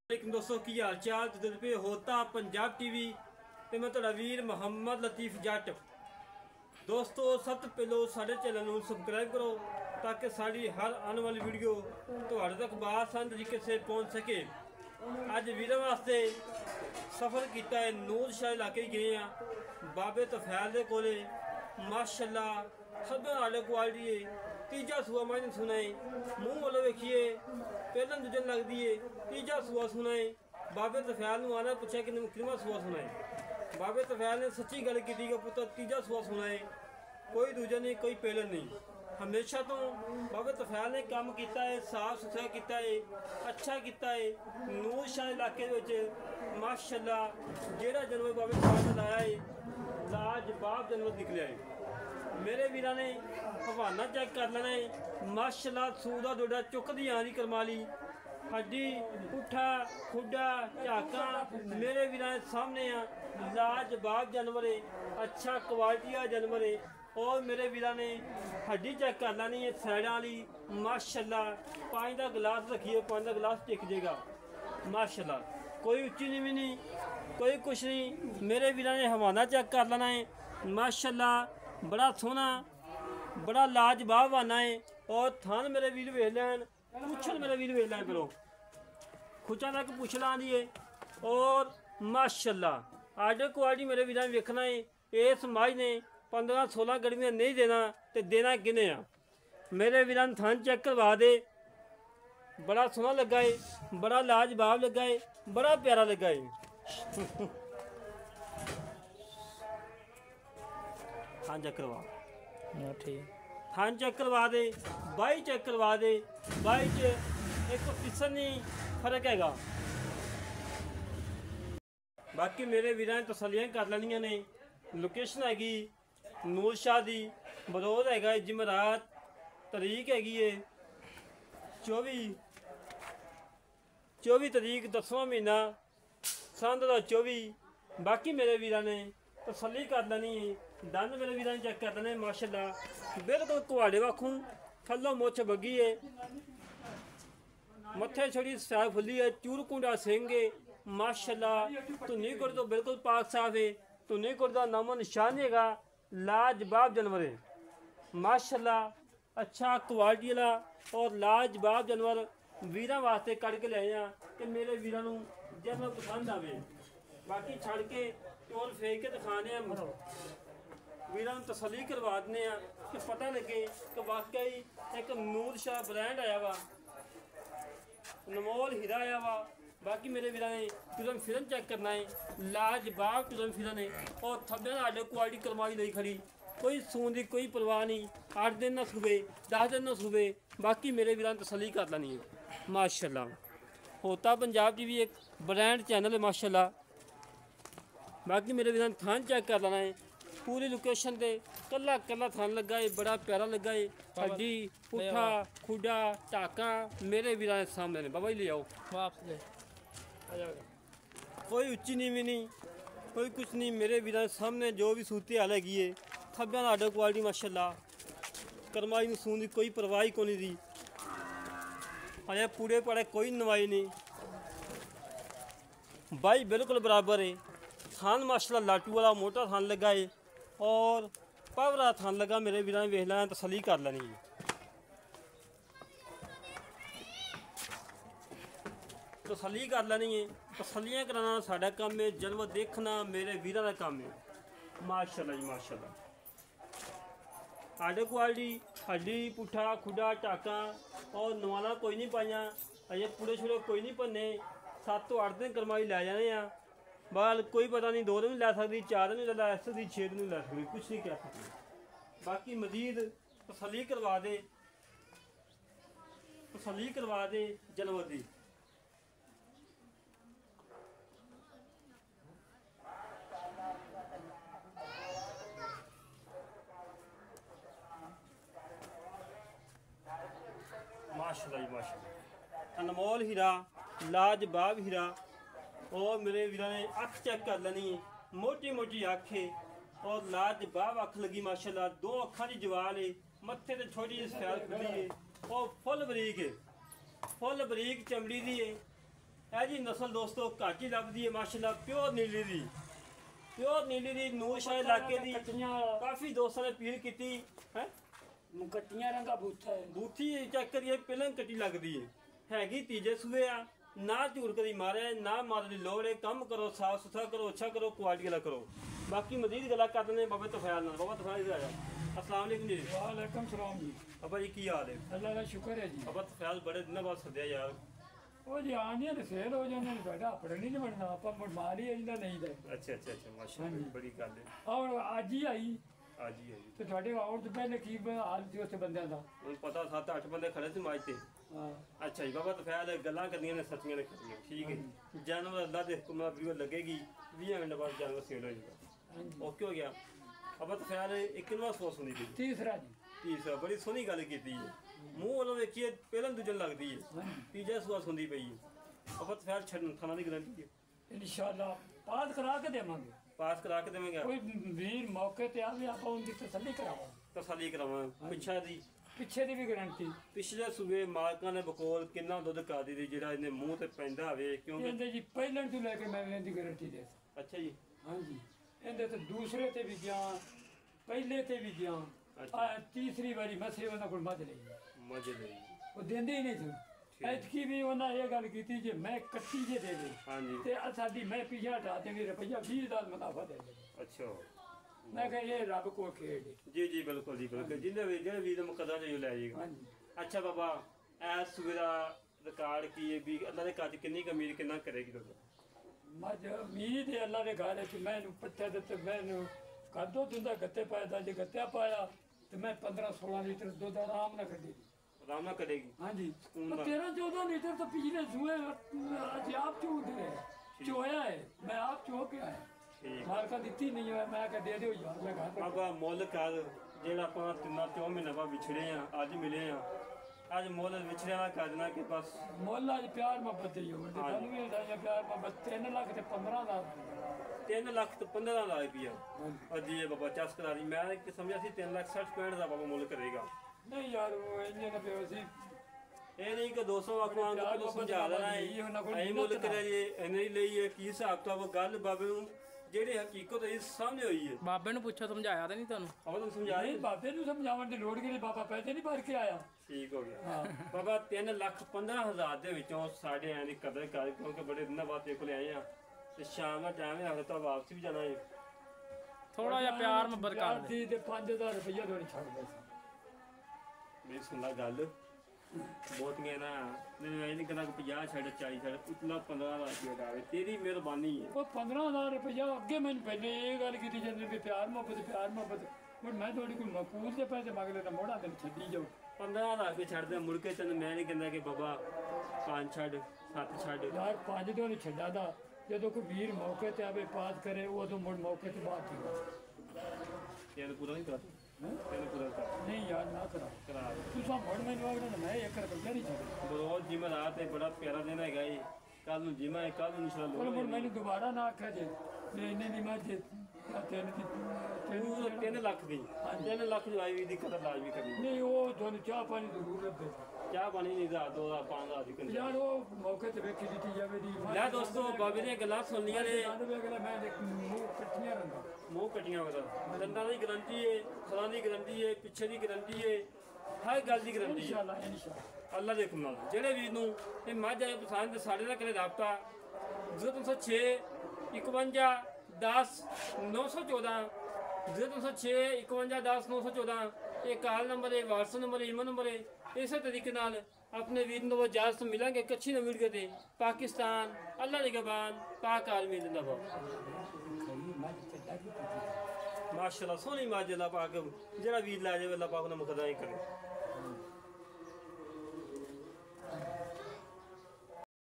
वालेकुम दोस्तों की हाल चाल दिल पे होता पंजाब टीवी ते मैं तुहाडा वीर मुहम्मद लतीफ जट। दोस्तों सब तो पहलो साडे चैनल को सबसक्राइब करो ताकि साड़ी हर आने वाली वीडियो तुहाडे तक आसान तरीके से पहुंच सके। अज वीरों वास्ते सफ़र किया है नूर शाह इलाके गए हैं बाबे तफैल दे कोले माशाल्लाह सब आले क्वालिटी है। तीजा सूआ मायने सुनाए मुँह वालों वेखिए पहला दूजन लगती है तीजा सूआ सुनाए बाबे तफैल में आना पूछा कि किनवा सूआ सुनाए बाबे तफैल ने सच्ची गल की पुत्र तीजा सूआ सुनाए कोई दूजा नहीं कोई पहला नहीं। हमेशा तो बाबे तफैल ने काम किया है साफ सुथरा किया है अच्छा किया है। नूर शाह इलाके माशाल्लाह जेड़ा जानवर बाबे तफैल ने लाया है लाजवाब जानवर निकलिया है। मेरे वीर ने हवाना चेक कर लेना है माशाल्लाह सूदा डोडा चुकदी आनी करमाली हड्डी पुठा खुडा झाका मेरे वीर सामने आ लाजवाब जानवर है अच्छा क्वालिटी का जानवर है। और मेरे वीर ने हड्डी चेक कर लेनी है सैडा वाली माशाल्लाह पानी का गिलास रखिए पानी का गिलास टिक जाएगा माशाल्लाह कोई उच्ची नीवी नहीं कोई कुछ नहीं। मेरे वीर ने हवाना चेक कर लेना है माशाल्लाह बड़ा सोहना बड़ा लाजवाब आना है। और थान मेरे वीर वेख लैन पुछल मेरे वीर वेख लैन करो खुचा तक पुछ ला दी है। और माशाल्लाह आर्डर क्वालिटी मेरे वीर ने वेखना है इस माई ने 15-16 गड़ियाँ नहीं देना तो देना किने आ। मेरे वीर ने थान चेक करवा दे बड़ा सोहना लगा है बड़ा लाजवाब लगा है बड़ा प्यारा लगा है। थान चेक करवा ठीक थान चेक करवा दे बाई चेक करवा दे बाई च एक फिसन नहीं फर्क हैगा। बाकी मेरे वीर ने तसलियां कर लेनिया ने लोकेशन हैगी नूर शाह दी बरौद हैगा जमरात तरीक हैगी है 24 तरीक 10वां महीना सन 2024। बाकी मेरे वीर ने तसली कर लेनी है दंद मेरे वीर ने चेक कर लेने माशाल्लाह बिल्कुल कुहाड़े वाखू थल्लों मुछ बगी है मत्थे छोड़ी स्टाइल फुली है चूरकुंडा सिंह है माशाल्लाह धुनी गुड़ तो बिल्कुल पाक साफ है धुनी गुड़ का नामो निशान हैगा लाजवाब जानवर है माशाल्लाह अच्छा क्वालिटी वाला और लाजवाब जानवर वीरां वास्ते कट के लिया कि मेरे वीरां नूं जानवर पसंद आवे। बाकी छड़ के चोर फेंक के दिखाने वीरां नूं तसली करवा देने कि पता लगे कि वाकई एक नूर शाह ब्रांड आया वा नमोल हीरा आया वा। बाकी मेरे वीरां ने तुरंत फिरन चेक करना है लाजवाब तुरंत फिरन है और थब्बे आडे क्वालिटी करवाई नहीं खड़ी कोई सून की कोई परवाह नहीं 8 दिन ना सूबे 10 दिन ना सूबे। बाकी मेरे वीरां ने तसली कर लेनी है माशाल्लाह। होता पंजाब टीवी एक ब्रांड चैनल है माशाल्लाह। बाकी मेरे वीरां ने थान चेक कर लेना है पूरी लोकेशन से कला कला थान लगा है बड़ा प्यारा लगा है हड्डी पुठा खुडा टाका मेरे वीरां ने सामने ने बाबा जी ले आओ वापस ले कोई उच्ची नीवी नहीं कोई कुछ नहीं मेरे वीरां ने सामने जो भी सूती हाल हैगी है थब्बे आर्डर क्वालिटी माशाल्लाह करमाई सून की कोई परवाही को नहीं दी अजय पूरे पड़े कोई नवाई नहीं बाई बिल्कुल बराबर है। थान माशाल्लाह लाटू वाला मोटा थान लगा है और पावरा थान लगा मेरे वीर ने वेख लेना तसली कर लेनी है। तसली कर लेनी है तसलियाँ कराना साडा काम है जानवर देखना मेरे वीर का काम है माशाल्लाह जी माशाल्लाह। आडे क्वालिटी हड्डी पुठा खुडा टाका और नवाला कोई नहीं पाइया अजे पूरे छुड़े कोई नहीं भन्ने 7 तो 8 दिन करमाई लै जाने बाल कोई पता नहीं 2 दिन लै सकती 4 दिन लै सकती 6 दिन लै सकती कुछ नहीं कह सकती। बाकी मजीद तसली करवा दे जानवर की माशाल्लाह जी माशाल्लाह अनमोल हीरा लाजवाब हीरा। और मेरे वीर ने अख चेक कर लेनी है मोटी मोटी अख है और लाजवाब अख लगी माशाल्लाह 2 अखा की जवाल है मत्थे ते छोटी जी सैल खुली है और फुल बरीक है फुल बरीक चमड़ी दी है ਇਹ ਜੀ ਨਸਲ ਦੋਸਤੋ ਘੱਟ ਹੀ ਲੱਭਦੀ ਹੈ ਮਾਸ਼ਾਅੱਲਾ, ਪਿਓਰ ਨੀਲੀ ਦੀ, ਪਿਓਰ ਨੀਲੀ ਦੀ ਨੂਰਸ਼ਾਹ ਇਲਾਕੇ ਦੀ। ਕਾਫੀ ਦੋਸਤਾਂ ਨੇ ਅਪੀਲ ਕੀਤੀ ਹੈ, ਕੱਟੀਆਂ ਰੰਗਾ ਬੂਥਾ ਹੈ, ਬੂਥੀ ਚੈੱਕ ਕਰੀਏ ਪਹਿਲਾਂ ਕੱਟੀ ਲੱਗਦੀ ਹੈ, ਹੈਗੀ ਤੀਜੇ ਸੂਏ ਆ, ਨਾ ਝੂਰ ਕਦੀ ਮਾਰੇ ਨਾ ਮਾਰਨ ਦੀ ਲੋੜ ਹੈ। ਕੰਮ ਕਰੋ, ਸਾਫ ਸੁਥਰਾ ਕਰੋ, ਅੱਛਾ ਕਰੋ, ਕੁਆਲਿਟੀ ਵਾਲਾ ਕਰੋ। ਬਾਕੀ ਮਜ਼ੀਦ ਗੱਲਾਂ ਕਰਦੇ ਨੇ ਬਾਬੇ ਤਫੈਲ ਨਾਲ। ਬਾਬਾ ਤਫੈਲ ਇਧਰ ਆ ਜਾ। अस्सलाम वालेकुम जी। वालेकुम सलाम जी। बाबा जी की हाल है? अल्लाह का शुक्र है जी। बाबा तफैल बड़े दिन बाद सद्या यार। ਉਹ ਜੀ ਆਂਦੀਆਂ ਨੇ ਸੇਲ ਹੋ ਜਾਂਦੇ ਨੇ, ਸਾਡਾ ਆਪਣੇ ਨਹੀਂ ਜਮਣਾ, ਆਪਾਂ ਮਾਲ ਹੀ ਇਹਦਾ ਨਹੀਂ ਦਾ। ਅੱਛਾ ਮਾਸ਼ਾਅੱਲਾ ਬੜੀ ਗੱਲ ਹੈ। ਔਰ ਅੱਜ ਹੀ ਆਈ ਜੀ ਤੇ ਤੁਹਾਡੇ ਆਉਣ ਤੋਂ ਪਹਿਲੇ ਕੀ ਹਾਲ ਸੀ ਉੱਥੇ ਬੰਦਿਆਂ ਦਾ? ਹੁਣ ਪਤਾ 7-8 ਬੰਦੇ ਖੜੇ ਸੀ ਮਾਜ ਤੇ। ਹਾਂ ਅੱਛਾ ਜੀ ਬਾਬਾ ਤਫੈਲ ਗੱਲਾਂ ਕਰਦੀਆਂ ਨੇ, ਸੱਚੀਆਂ ਨੇ ਕਰਨੀਆਂ, ਠੀਕ ਹੈ। ਜਾਨਵਰ ਅੱਲਾ ਦੇ ਹੁਕਮ ਨਾਲ ਵੀਡੀਓ ਲੱਗੇਗੀ, 20 ਮਿੰਟ ਬਾਅਦ ਜਾਨਵਰ ਸੇਲ ਹੋ ਜਾਏਗਾ। ਓਕੇ ਹੋ ਗਿਆ। ਬਾਬਾ ਤਫੈਲ ਇੱਕ ਨਵਾਂ ਸੋਚ ਹੁੰਦੀ ਪਈ। ਤੀਸਰਾ ਜੀ, ਤੀਸਰਾ ਬੜੀ ਸੋਹਣੀ ਗੱਲ ਕੀਤੀ ਹੈ, ਮੂੰਹ ਵੱਲੋਂ ਵੇਖੀਏ ਪਹਿਲਾਂ ਦੂਜੇ ਨੂੰ ਲੱਗਦੀ ਹੈ, ਤੀਜਾ ਸੁਆਸ ਹੁੰਦੀ ਪਈ ਹੈ। ਬਾਬਾ ਤਫੈਲ ਛੱਡਣ ਥਾਣਾ ਦੀ ਗਰੰਟੀ ਹੈ ਇਨਸ਼ਾਅੱਲਾ ਪਾਸ ਕਰਾ ਕੇ ਦੇਵਾਂਗੇ, ਪਾਸ ਕਰਾ ਕੇ ਦੇਵਾਂਗੇ। ਕੋਈ ਵੀਰ ਮੌਕੇ ਤੇ ਆਵੇ ਆਪਾਂ ਉਹਦੀ ਤਸੱਲੀ ਕਰਾਵਾਂਗੇ, ਤਸੱਲੀ ਕਰਾਵਾਂਗੇ। ਪਿੱਛੇ ਦੀ ਵੀ ਗਾਰੰਟੀ। ਪਿਛਲੇ ਸੂਬੇ ਮਾਲਕਾਂ ਨੇ ਬਕੌਲ ਕਿੰਨਾ ਦੁੱਧ ਕਾਦੀ ਦੀ ਜਿਹੜਾ ਇਹਨੇ ਮੂੰਹ ਤੇ ਪੈਂਦਾ ਹੋਵੇ, ਕਿਉਂਕਿ ਇਹਦੇ ਜੀ ਪਹਿਲਾਂ ਤੋਂ ਲੈ ਕੇ ਮੈਂ ਇਹਦੀ ਗਾਰੰਟੀ ਦੇ। ਅੱਛਾ ਜੀ। ਹਾਂਜੀ ਇਹਦੇ ਤੇ ਦੂਸਰੇ ਤੇ ਵੀ ਗਿਆ, ਪਹਿਲੇ ਤੇ ਵੀ ਗਿਆ, ਤੀਸਰੀ ਵਾਰੀ ਮਸੇ ਉਹਨਾਂ ਕੋਲ ਮੱਝ ਲਈ, ਉਹ ਦਿੰਦੇ ਹੀ ਨਹੀਂ ਸੀ। ਐਤਕੀ ਵੀ ਉਹਨਾਂ ਇਹ ਗੱਲ ਕੀਤੀ ਜੇ ਮੈਂ ਕੱਟੀ ਜੇ ਦੇ ਦੇ ਤੇ ਸਾਡੀ ਮੈਂ ਪਿਛਾ ਹਟਾ ਦੇਂਗੇ, ਰੁਪਈਆ 20,000 ਮੁਨਾਫਾ ਦੇ ਦੇ। ਅੱਛਾ ਮੈਂ ਕਿਹਾ ਇਹ ਰੱਬ ਕੋਲ ਖੇਡ ਹੈ। ਜੀ ਬਿਲਕੁਲ ਜੀ ਬਿਲਕੁਲ, ਜਿਹਦੇ ਵੀ ਜਿਹੜੇ ਵੀਰ ਮੁਕੱਦਰਾਂ ਚ ਲੈ ਜਾਏਗਾ। ਅੱਛਾ ਬਾਬਾ ਐਸ ਸੂਬੇ ਦਾ ਰਿਕਾਰਡ ਕੀ ਹੈ ਵੀ ਅੱਲਾ ਦੇ ਘਰ ਚ ਕਿੰਨੀ ਕਮੀਰ ਕਿੰਨਾ ਕਰੇਗੀ ਦੁੱਧ? ਮੱਝ ਉਮੀਦ ਹੈ ਅੱਲਾ ਦੇ ਘਰ ਚ ਮੈਨੂੰ ਪੱਠੇ ਦਿੱਤੇ, ਮੈਨੂੰ ਕਾਦੋ ਦਿੰਦਾ, ਗੱਤੇ ਪਾਇਆ ਦਾ, ਜੇ ਗੱਤਿਆ ਪਾਇਆ ਤੇ ਮੈਂ 15-16 ਲੀਟਰ ਦੁੱਧ ਆਰਾਮ ਨਾਲ ਕੱਢੇਗੀ। ਆਰਾਮ ਨਾਲ ਕੱਢੇਗੀ? ਹਾਂਜੀ 13-14 ਲੀਟਰ ਤਾਂ ਪਿਛਲੇ ਸੂਏ ਅੱਜ ਆਪ ਚੋਦੇ ਨੇ, ਚੋਇਆ ਹੈ, ਮੈਂ ਆਪ ਚੋ ਕੇ ਆਇਆ। ਮਾਲਕਾਂ ਦਿੱਤੀ ਨਹੀਂ ਹੋਇਆ, ਮੈਂ ਕਿਹਾ ਦੇ ਦਿਓ ਯਾਰ ਲਗਾ। ਬਾਬਾ ਮੁੱਲ ਕਰ ਜਿਹੜਾ ਆਪਾਂ 3-4 ਮਹੀਨੇ ਬਾਅਦ ਵਿਛੜੇ ਆ, ਅੱਜ ਮਿਲੇ ਆ, ਅੱਜ ਮੁੱਲ ਵਿਛੜਿਆ ਦਾ ਕਰ ਦੇਣਾ ਕਿ ਬਸ ਮੁੱਲ ਅੱਜ ਪਿਆਰ ਮੁਹੱਬਤ ਹੀ ਹੋਵੇ। ਤੁਹਾਨੂੰ ਵੀ ਪਿਆਰ ਮੁਹੱਬਤ 3 ਲੱਖ ਤੇ 15,000 3 ਲੱਖ ਤੇ 15,000 ਰੁਪਇਆ ਅਜੀ ਇਹ ਬਾਬਾ ਚਸ ਕਰਾ ਦੀ। ਮੈਂ ਕਿ ਸਮਝਿਆ ਸੀ 3,60,65 ਦਾ ਬਾਬਾ ਮੁੱਲ ਕਰੇਗਾ। ਨਹੀਂ ਯਾਰ ਉਹ ਇੰਨੇ ਨਾ ਪਿਓ ਸੀ, ਇਹ ਨਹੀਂ ਕਿ 200 ਆਖਵਾਂ ਨੂੰ ਸਮਝਾ ਦੇਣਾ ਹੈ ਅਸੀਂ ਮੁੱਲ ਕਰਿਆ ਜੀ ਇਹਨੇ ਹੀ ਲਈ ਹੈ। ਕੀ ਹਿਸਾਬ ਤਾਂ ਉਹ ਗੱਲ ਬਾਬੇ ਨੂੰ ਜਿਹੜੀ ਹਕੀਕਤ ਹੈ ਸਾਹਮਣੇ ਹੋਈ ਹੈ। ਬਾਬੇ ਨੂੰ ਪੁੱਛਿਆ ਸਮਝਾਇਆ ਤਾਂ ਨਹੀਂ ਤੁਹਾਨੂੰ? ਆਪਾਂ ਤੁਹਾਨੂੰ ਸਮਝਾਇਆ ਨਹੀਂ, ਬਾਬੇ ਨੂੰ ਸਮਝਾਉਣ ਦੀ ਲੋੜ ਕਿਹੜੀ, ਬਾਬਾ ਪੈਸੇ ਨਹੀਂ ਭਰ ਕੇ ਆਇਆ। ਠੀਕ ਹੋ ਗਿਆ ਬਾਬਾ। 3,15,000 ਦੇ ਵਿੱਚੋਂ ਸਾਡੇ ਐਂ ਦੀ ਕਦਰ ਕਰ, ਕਿਉਂਕਿ ਬੜੇ ਦਿਨਾਂ ਬਾਅਦ ਤੇਰੇ ਕੋਲ ਆਏ ਆ ਤੇ ਸ਼ਾਮ ਦਾ ਟਾਈਮ ਹੈ, ਤਾਂ ਵਾਪਸ ਵੀ ਜਾਣਾ ਹੈ। ਥੋੜਾ ਜਿਹਾ ਪਿਆਰ ਮੁਹੱਬਤ ਕਰ ਦੇ ਤੇ 5,000 ਰੁਪਇਆ ਦੋਣੀ ਛੱਡ ਦੇ। ਮੇਰੀ ਸੁਣਦਾ ਗੱਲ ਬਹੁਤੀਆਂ ਨਾ ਮੈਨੂੰ ਇਹ ਨਹੀਂ ਕਹਿੰਦਾ ਕਿ 50 ਛੱਡ 40 ਛੱਡ, ਇਤਨਾ 15,000 ਰੁਪਇਆ ਡਾਵੇ, ਤੇਰੀ ਮਿਹਰਬਾਨੀ ਹੈ। ਉਹ 15,000 ਰੁਪਇਆ ਅੱਗੇ ਮੈਨੂੰ ਪਹਿਲੇ ਇਹ ਗੱਲ ਕੀਤੀ ਜਾਂਦੀ ਵੀ ਪਿਆਰ ਮੁਹੱਬਤ ਹੁਣ ਮੈਂ ਤੁਹਾਡੀ ਕੋਈ ਮਕੂਲ ਦੇ ਪੈਸੇ ਮੰਗ ਲੈਣਾ, ਮੋੜਾ ਦਿਨ ਛੱਡੀ ਜਾਓ। 15,000 ਰੁਪਏ ਛੱਡਦੇ ਮੁੜ ਕੇ ਤੈਨੂੰ ਮੈਂ ਨਹੀਂ ਕਹਿੰਦਾ ਕਿ ਬਾਬਾ 5 ਛੱਡ 7 ਛੱਡ ਯਾਰ 5 ਤੋਂ ਨਹੀਂ ਛੱਡਾ ਦਾ। ਜਦੋਂ ਕੋਈ ਵੀਰ ਮੌਕੇ ਤੇ ਆਵੇ ਪਾਸ ਕਰੇ ਉਦੋਂ ਮੁੜ ਮੌਕੇ ਤੇ ਬਾਅਦ ਤੈਨੂੰ ਪੂਰਾ ਨਹੀਂ ਕਰਾ ਤੈਨੂੰ ਪੂਰਾ ਕਰ ਨਹੀਂ ਯਾਰ ਨਾ ਕਰਾ ਤੂੰ ਸਾ ਮੁੜ ਮੈਨੂੰ ਆਗਣਾ ਮੈਂ 1 ਰੁਪਇਆ ਨਹੀਂ ਛੱਡ। ਬਹੁਤ ਜਿਮਾ ਰਾਤ ਹੈ, ਬੜਾ ਪਿਆਰਾ ਦਿਨ ਹੈਗਾ ਇਹ। ਕੱਲ ਨੂੰ ਜਿਮਾ ਹੈ, ਕੱਲ ਨੂੰ ਇਨਸ਼ਾਅੱਲਾ ਮੁੜ ਮੈਨੂੰ ਦੁਬਾਰਾ ਨਾ ਆਖਿਆ ਜੇ ਇੰਨੇ ਦੀ ਮੱਝ 3 ਲੱਖ ਦੀ 3 ਲੱਖ ਦੀ ਆਈ ਦੀ ਕਦਰ ਲਾਜ਼ਮੀ ਕਰਨੀ। ਨਹੀਂ ਉਹ ਤੁਹਾਨੂੰ ਚਾਹ ਪਾਣੀ ਜ਼ਰੂਰ ਲੱਭੇ, ਚਾਹ ਪਾਣੀ ਨਹੀਂ ਦਾ 2,000 5,000 ਦੀ ਕੰਨੀ ਯਾਰ ਉਹ ਮੌਕੇ ਤੇ ਵੇਖੀ ਦਿੱਤੀ ਜਾਵੇ ਦੀ। ਲੈ ਦੋਸਤੋ ਬਾਬੇ ਦੀਆਂ ਗੱਲਾਂ ਸੁਣਨੀਆਂ ਨੇ, ਮੈਂ ਮੂੰਹ ਕੱਟੀਆਂ ਰੰਗਾ ਮੂੰਹ ਕੱਟੀਆਂ ਉਹਦਾ ਦੰਦਾਂ ਦੀ ਗਰੰਟੀ ਹੈ, ਫਲਾਂ ਦੀ ਗਰੰਟੀ ਹੈ, ਪਿੱਛੇ ਦੀ ਗਰੰਟੀ ਹੈ, ਹਰ ਗੱਲ ਦੀ ਗਰੰਟੀ ਹੈ ਇਨਸ਼ਾਅੱਲਾ। ਅੱਲਾ ਦੇ ਹੁਕਮ ਨਾਲ। ਜਿਹੜੇ ਵੀਰ ਨੂੰ ਇਹ ਮੱਝ ਆਏ ਪਸੰਦ ਸਾਡੇ ਨਾਲ ਕਰੇ ਰਾਬਤਾ 0306 51 10 914 0306 51 10 914 ਇਹ ਕਾਲ ਨੰਬਰ ਹੈ, WhatsApp ਨੰਬਰ ਹੈ, ਈਮੇਲ ਨੰਬਰ ਹੈ। ਇਸੇ ਤਰੀਕੇ ਨਾਲ ਆਪਣੇ ਵੀਰ ਨੂੰ ਇਜਾਜ਼ਤ ਮਿਲਾਂਗੇ ਇੱਕ ਅੱਛੀ ਨਵੀਂ ਵੀਡੀਓ ਤੇ। ਪਾਕਿਸਤਾਨ ਅੱਲਾ ਦੀ ਗਬਾਨ ਪਾਕ ਆਲਮੀ ਜ਼ਿੰਦਾਬਾਦ। ਮਾਸ਼ਾਅੱਲਾ ਸੋਹਣੀ ਮੱਝ ਅੱਲਾ ਪਾਕ ਜਿਹੜਾ ਵੀਰ ਲੈ ਜਾਵੇ ਅੱਲਾ ਪਾਕ ਨੂੰ ਮੁਕੱਦਰਾਂ ਹੀ ਕਰੇ।